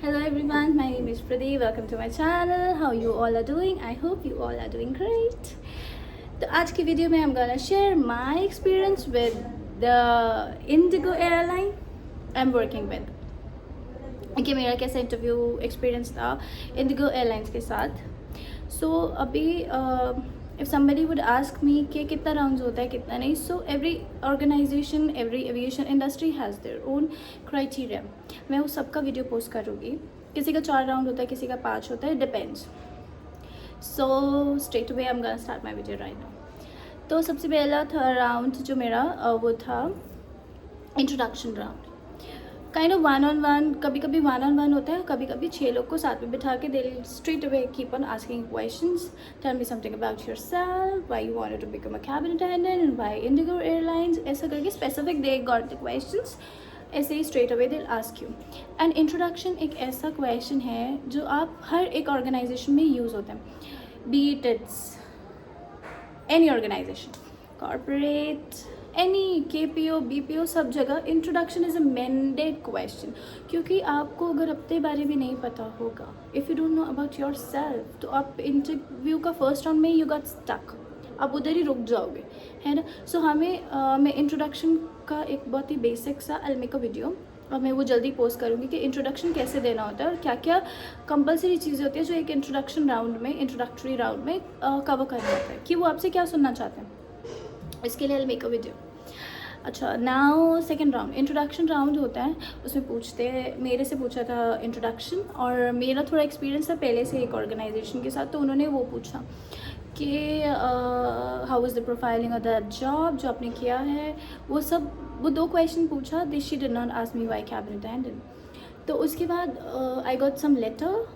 Hello everyone, my name is Pradeep. Welcome to my channel. How you all are doing? I hope you all are doing great. तो आज की video में I'm gonna share my experience with the Indigo airline I'm working with. कि मेरा कैसा interview experience था Indigo Airlines के साथ. So अभी if somebody would ask me कि कितना राउंड्स होता है कितना नहीं, so every organization, every aviation industry has their own criteria. मैं उस सब का वीडियो पोस्ट करूँगी. किसी का 4 राउंड होता है, किसी का 5 होता है, depends. So straight away I'm gonna start my video right now. तो सबसे पहला था राउंड जो मेरा वो था introduction round. Kind of 1-on-1, कभी कभी 1-on-1 होता है, कभी कभी 6 लोग को साथ में बिठा के दे straight away keep on asking questions. Tell me something about yourself, why you wanted to become a cabin attendant and why IndiGo airlines, ऐसा करके specific they got the questions. ऐसे ही straight away they ask you. And introduction एक ऐसा question है जो आप हर एक ऑर्गेनाइजेशन में यूज़ होता है, be its any organization, corporate, any KPO BPO, सब जगह introduction is a mandate question. क्योंकि आपको अगर अपने बारे में नहीं पता होगा, if you don't know about your self, तो आप इंटरव्यू का फर्स्ट राउंड में यू गॉट स्टक, आप उधर ही रुक जाओगे, है ना. सो हमें मैं इंट्रोडक्शन का एक बहुत ही बेसिक सा आई मेक अ वीडियो और मैं वो जल्दी पोस्ट करूँगी कि इंट्रोडक्शन कैसे देना होता है और क्या क्या कंपलसरी चीज़ें होती है जो एक इंट्रोडक्शन राउंड में, इंट्रोडक्टरी राउंड में कवर करना होता है, कि वो आपसे क्या सुनना चाहते हैं. इसके लिए आई मेक अ वीडियो. अच्छा, now second round introduction round होता है. उसमें पूछते हैं, मेरे से पूछा था इंट्रोडक्शन, और मेरा थोड़ा एक्सपीरियंस था पहले से एक ऑर्गेनाइजेशन के साथ, तो उन्होंने वो पूछा कि how is the profiling of that job जो आपने किया है, वो सब, वो 2 क्वेश्चन पूछा. This she did not ask me why cabin attendant. तो उसके बाद I got some letter.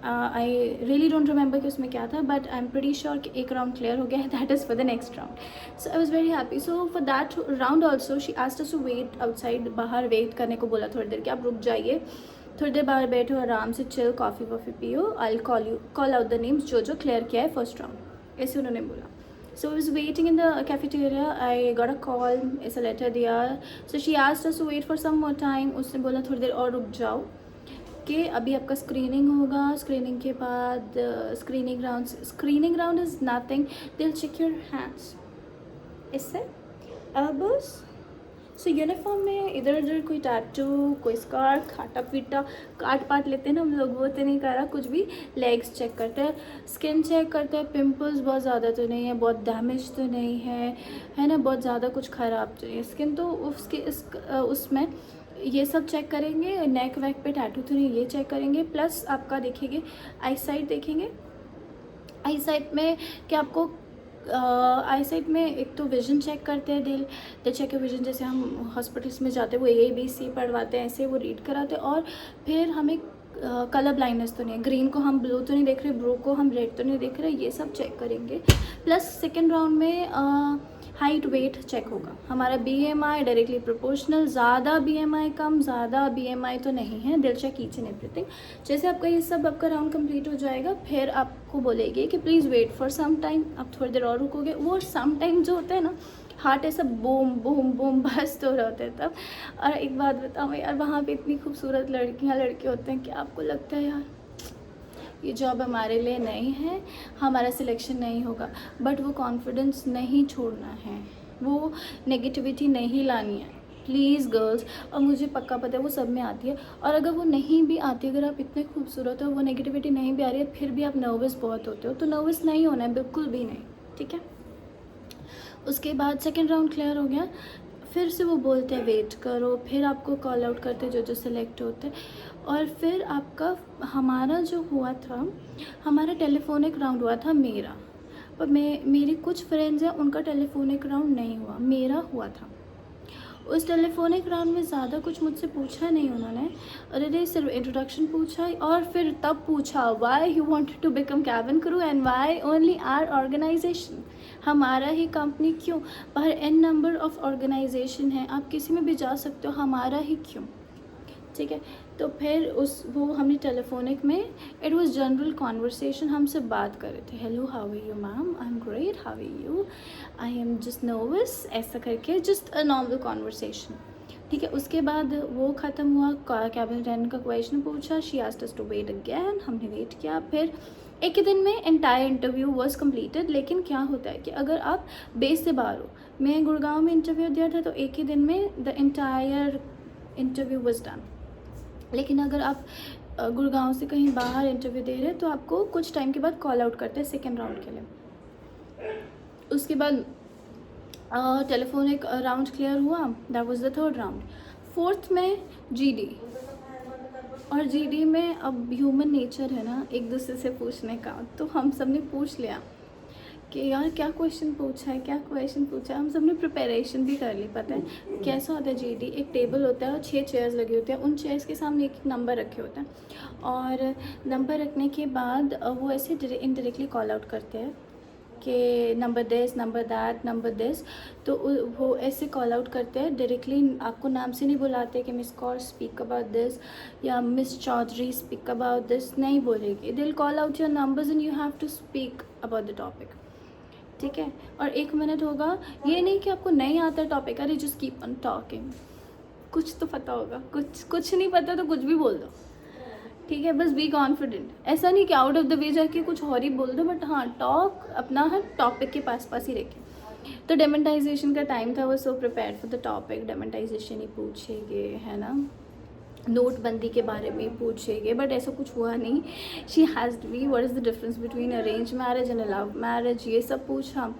I really don't remember कि उसमें क्या था, but I am pretty sure कि एक राउंड क्लियर हो गया है. That is for the next round. So I was very happy. So for that round also she asked us to wait outside, बाहर वेट करने को बोला थोड़ी देर, कि आप रुक जाइए थोड़ी देर, बाहर बैठो, आराम से चिल, कॉफ़ी वॉफ़ी पियो, I call out the names जो जो क्लियर किया है फर्स्ट राउंड, ऐसे उन्होंने बोला. So I was waiting in the cafeteria. I got a call, ऐसा लेटर दिया. So she asked us to wait for some more time. उसने बोला थोड़ी देर और रुक जाओ कि अभी आपका स्क्रीनिंग होगा. स्क्रीनिंग के बाद screening round is nothing, they will check your hands, इससे एल्बोस. सो यूनिफॉर्म में इधर उधर कोई टैटू, कोई स्कार, खाटा पीटा काट पाट लेते हैं ना हम लोग, वो तो नहीं करा कुछ भी. लेग्स चेक करते हैं, स्किन चेक करते हैं, पिंपल्स बहुत ज़्यादा तो नहीं है, बहुत डैमेज तो नहीं है ना, बहुत ज़्यादा कुछ ख़राब तो नहीं है स्किन, तो उसके उसमें ये सब चेक करेंगे. नेक वेक पे टैटू तो नहीं, ये चेक करेंगे. प्लस आपका देखेंगे आई साइट, देखेंगे आई साइट में कि आपको आई साइट में एक तो विज़न चेक करते हैं, दे चेक विज़न, जैसे हम हॉस्पिटल्स में जाते हैं वो ABC पढ़वाते हैं, ऐसे वो रीड कराते हैं. और फिर हमें कलर ब्लाइंडनेस तो नहीं है, ग्रीन को हम ब्लू तो नहीं देख रहे, ब्लू को हम रेड तो नहीं देख रहे, ये सब चेक करेंगे. प्लस सेकेंड राउंड में हाइट वेट चेक होगा. हमारा BMI डायरेक्टली प्रोपोर्शनल, ज़्यादा BMI कम, ज़्यादा BMI तो नहीं है. दिल चेक ईच एंड एवरीथिंग. जैसे आपका ये सब आपका राउंड कंप्लीट हो जाएगा, फिर आपको बोलेगी कि please wait for some time. आप थोड़ी देर और रुकोगे. वो सम टाइम जो होता है ना, हार्ट ऐसा बूम बूम बूम बस्ट हो रहा होता है तब. और एक बात बताऊँ यार, वहाँ पे इतनी खूबसूरत लड़के होते हैं कि आपको लगता है यार ये जॉब हमारे लिए नहीं है, हमारा सिलेक्शन नहीं होगा. बट वो कॉन्फिडेंस नहीं छोड़ना है, वो नेगेटिविटी नहीं लानी है, प्लीज़ गर्ल्स. और मुझे पक्का पता है वो सब में आती है. और अगर वो नहीं भी आती, अगर आप इतने खूबसूरत हो, वो नेगेटिविटी नहीं भी आ रही है, फिर भी आप नर्वस बहुत होते हो, तो नर्वस नहीं होना है, बिल्कुल भी नहीं, ठीक है. उसके बाद सेकेंड राउंड क्लियर हो गया. फिर से वो बोलते हैं वेट करो, फिर आपको कॉल आउट करते हैं जो जो सिलेक्ट होते हैं. और फिर आपका, हमारा जो हुआ था, हमारा टेलीफोनिक राउंड हुआ था मेरा, पर मेरी कुछ फ्रेंड्स हैं उनका टेलीफोनिक राउंड नहीं हुआ, मेरा हुआ था. उस टेलीफोनिक राउंड में ज़्यादा कुछ मुझसे पूछा नहीं उन्होंने, अरे सिर्फ इंट्रोडक्शन पूछा. और फिर तब पूछा why you wanted to become cabin crew and why only our organization, हमारा ही कंपनी क्यों. बाहर n नंबर ऑफ ऑर्गेनाइजेशन है, आप किसी में भी जा सकते हो, हमारा ही क्यों, ठीक है. तो फिर वो हमने टेलीफोनिक में, इट वाज जनरल कॉन्वर्सेशन, हम सब बात कर रहे थे. Hello, how are you ma'am, I am great, how are you, I am just nervous, ऐसा करके जस्ट अ नॉर्मल कॉन्वर्सेशन. ठीक है। उसके बाद वो ख़त्म हुआ, कैबिन अटेंडेंट का क्वेश्चन पूछा, she asked us to wait again, हमने वेट किया। फिर एक ही दिन में एंटायर इंटरव्यू वाज कंप्लीटेड। लेकिन क्या होता है कि अगर आप बेस से बाहर हो, मैं गुड़गांव में इंटरव्यू दिया था तो एक ही दिन में the entire interview was done. लेकिन अगर आप गुड़गांव से कहीं बाहर इंटरव्यू दे रहे हैं तो आपको कुछ टाइम के बाद कॉल आउट करते हैं सेकेंड राउंड के लिए। उसके बाद टेलीफोनिक राउंड क्लियर हुआ, that was the third round. Fourth में जीडी, और जीडी में अब ह्यूमन नेचर है ना एक दूसरे से पूछने का, तो हम सब ने पूछ लिया कि यार क्या क्वेश्चन पूछा है, क्या क्वेश्चन पूछा है। हम सब ने प्रिपरेशन भी कर ली। पता है कैसा होता है जीडी, एक टेबल होता है और 6 चेयर्स लगे होते हैं, उन चेयर्स के सामने एक नंबर रखे होते हैं, और नंबर रखने के बाद वो ऐसे इनडायरेक्टली कॉल आउट करते हैं कि number this, number that, number this. तो वो ऐसे कॉल आउट करते हैं डायरेक्टली, आपको नाम से नहीं बुलाते कि miss Kaur speak about this या miss Chaudhary speak about this, नहीं बोलेगी। They will call out your numbers and you have to speak about the topic, ठीक है। और 1 मिनट होगा, ये नहीं कि आपको नहीं आता टॉपिक, अरे जस्ट कीप ऑन टॉकिंग, कुछ तो पता होगा, कुछ नहीं पता तो कुछ भी बोल दो, ठीक है। बस बी कॉन्फिडेंट, ऐसा नहीं कि आउट ऑफ द वे जाके कुछ और ही बोल दो, बट हाँ टॉक अपना हर टॉपिक के पास ही रखें। तो डेमोनेटाइजेशन का टाइम था, वो so prepared for the topic, demonetisation ही पूछेंगे, है ना, नोटबंदी के बारे में पूछेंगे, बट ऐसा कुछ हुआ नहीं। She has be what is the difference between arrange marriage and love marriage, ये सब पूछा।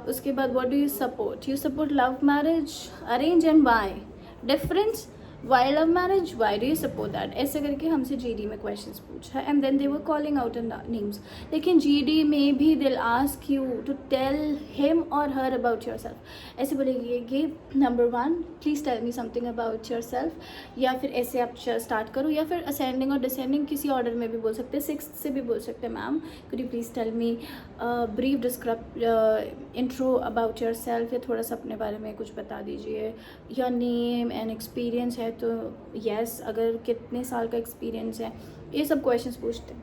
उसके बाद what do you support love marriage, arrange and why, difference, why love marriage, why do you support that, ऐसे करके हमसे GD में questions पूछा। And then they were calling out names. लेकिन जीडी में भी they will ask you to tell him और her about your self, ऐसे बोलेंगे कि number 1 please tell me something about your self, या फिर ऐसे आप स्टार्ट करो, या फिर असेंडिंग और डिसेंडिंग किसी ऑर्डर में भी बोल सकते हैं, 6th से भी बोल सकते हैं, ma'am could you please tell me brief describe intro about your self, या थोड़ा सा अपने बारे में कुछ बता दीजिए, या नेम एंड एक्सपीरियंस है तो यस, अगर कितने साल का एक्सपीरियंस है, ये सब क्वेश्चंस पूछते हैं,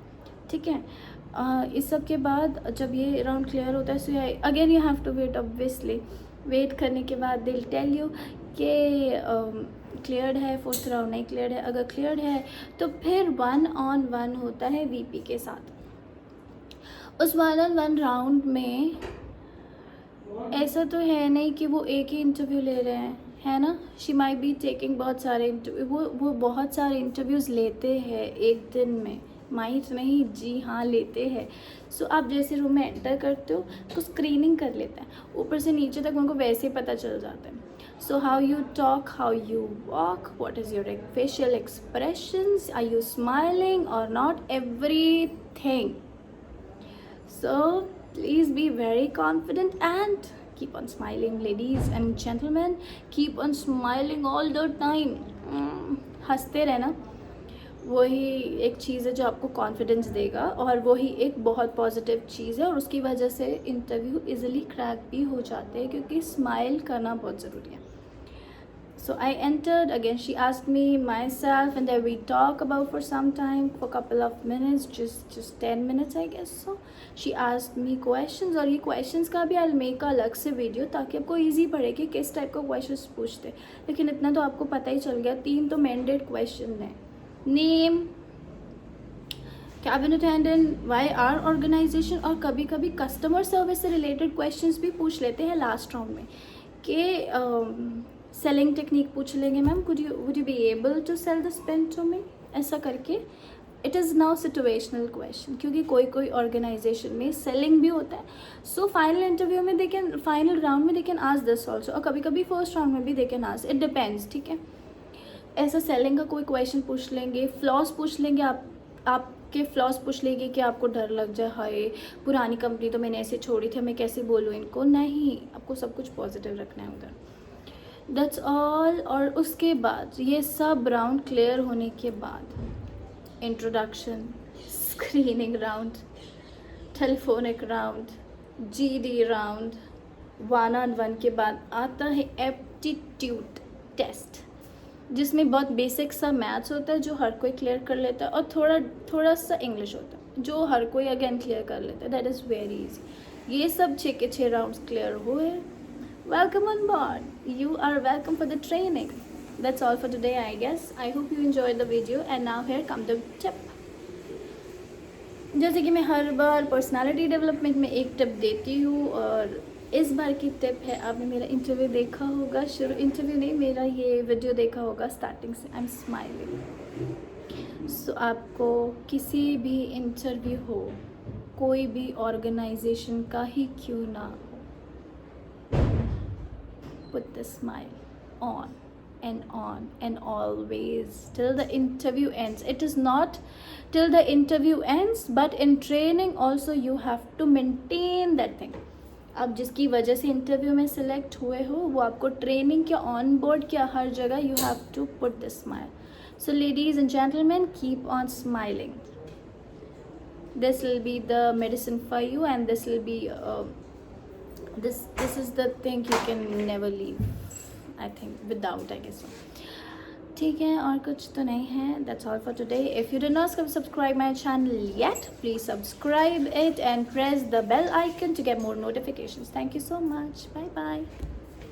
ठीक है। इस सब के बाद जब ये राउंड क्लियर होता है so again you have to wait, obviously wait करने के बाद दे विल टेल यू कि क्लियर्ड है, 4th राउंड नहीं क्लियर्ड है। अगर क्लियर्ड है तो फिर 1-on-1 होता है वीपी के साथ। उस 1-on-1 राउंड में ऐसा तो है नहीं कि वो एक ही इंटरव्यू ले रहे हैं, है ना, शी माई बी टेकिंग बहुत सारे इंटरव्यू, वो बहुत सारे इंटरव्यूज़ लेते हैं एक दिन में, माइट नहीं, जी हाँ लेते हैं। सो आप जैसे रूम में एंटर करते हो तो स्क्रीनिंग कर लेते हैं ऊपर से नीचे तक, उनको वैसे ही पता चल जाता है। So how you talk, how you walk, what is your facial expressions, are you smiling और not, everything. So please be very confident and keep on smiling, ladies and gentlemen, keep on smiling all the time, हंसते रहना, वही एक चीज़ है जो आपको confidence देगा, और वही एक बहुत पॉजिटिव चीज़ है, और उसकी वजह से इंटरव्यू इजीली क्रैक भी हो जाते हैं, क्योंकि स्माइल करना बहुत ज़रूरी है। So I entered, again she asked me myself, and then we talk about for some time, for a couple of minutes, just 10 minutes I guess. So she asked me questions, और ये questions का भी I'll make अलग से video, ताकि आपको easy पड़े कि किस टाइप का questions पूछते। लेकिन इतना तो आपको पता ही चल गया, 3 तो मैंडेट क्वेश्चन है, name, cabin attendant, why our organization, और कभी कभी कस्टमर सर्विस से रिलेटेड क्वेश्चंस भी पूछ लेते हैं लास्ट राउंड में, कि सेलिंग टेक्निक पूछ लेंगे, ma'am would you be able to sell this pen to me, ऐसा करके। It is now situational question, क्योंकि कोई ऑर्गेनाइजेशन में सेलिंग भी होता है। सो फाइनल इंटरव्यू में फाइनल राउंड में they can ask this also, और कभी कभी फर्स्ट राउंड में भी they can ask, it depends, ठीक है। ऐसा सेलिंग का कोई क्वेश्चन पूछ लेंगे, फ्लॉस पूछ लेंगे, आपके फ्लॉस पूछ लेंगे कि आपको डर लग जाए, हाय पुरानी कंपनी तो मैंने ऐसे छोड़ी थी, मैं कैसे बोलूँ इनको, नहीं, आपको सब कुछ पॉजिटिव रखना है उधर, दैट्स ऑल। और उसके बाद ये सब राउंड क्लियर होने के बाद introduction, screening round, telephonic round, GD round, 1-on-1 के बाद आता है एप्टीट्यूड टेस्ट, जिसमें बहुत बेसिक सा मैथ्स होता है जो हर कोई क्लियर कर लेता है, और थोड़ा सा इंग्लिश होता है जो हर कोई अगेन क्लियर कर लेता है, दैट इज़ वेरी इजी। ये सब 6 के 6 राउंड्स क्लियर हुए। Welcome on board, you are welcome for the training. that's all for today, I guess. I hope you enjoyed the video, and now here come the tip. जैसे कि मैं हर बार personality development में एक tip देती हूँ, और इस बार की टिप है, आपने मेरा इंटरव्यू देखा होगा, शुरू इंटरव्यू नहीं, मेरा ये वीडियो देखा होगा स्टार्टिंग से, आई एम स्माइलिंग। सो आपको किसी भी इंटरव्यू हो, कोई भी ऑर्गेनाइजेशन का ही क्यों ना हो, put the smile on and always till the interview ends. It is not till the interview ends, but in training also you have to maintain that thing. आप जिसकी वजह से इंटरव्यू में सिलेक्ट हुए हो, वो आपको ट्रेनिंग क्या, ऑन बोर्ड क्या, हर जगह you have to put the smile. So ladies and gentleman, keep on smiling. This will be the medicine for you, and this will be this is the thing you can never leave, I think, without, I guess so. ठीक है, और कुछ तो नहीं है. That's all for today. If you did not subscribe my channel yet, please subscribe it and press the bell icon to get more notifications. Thank you so much. Bye bye.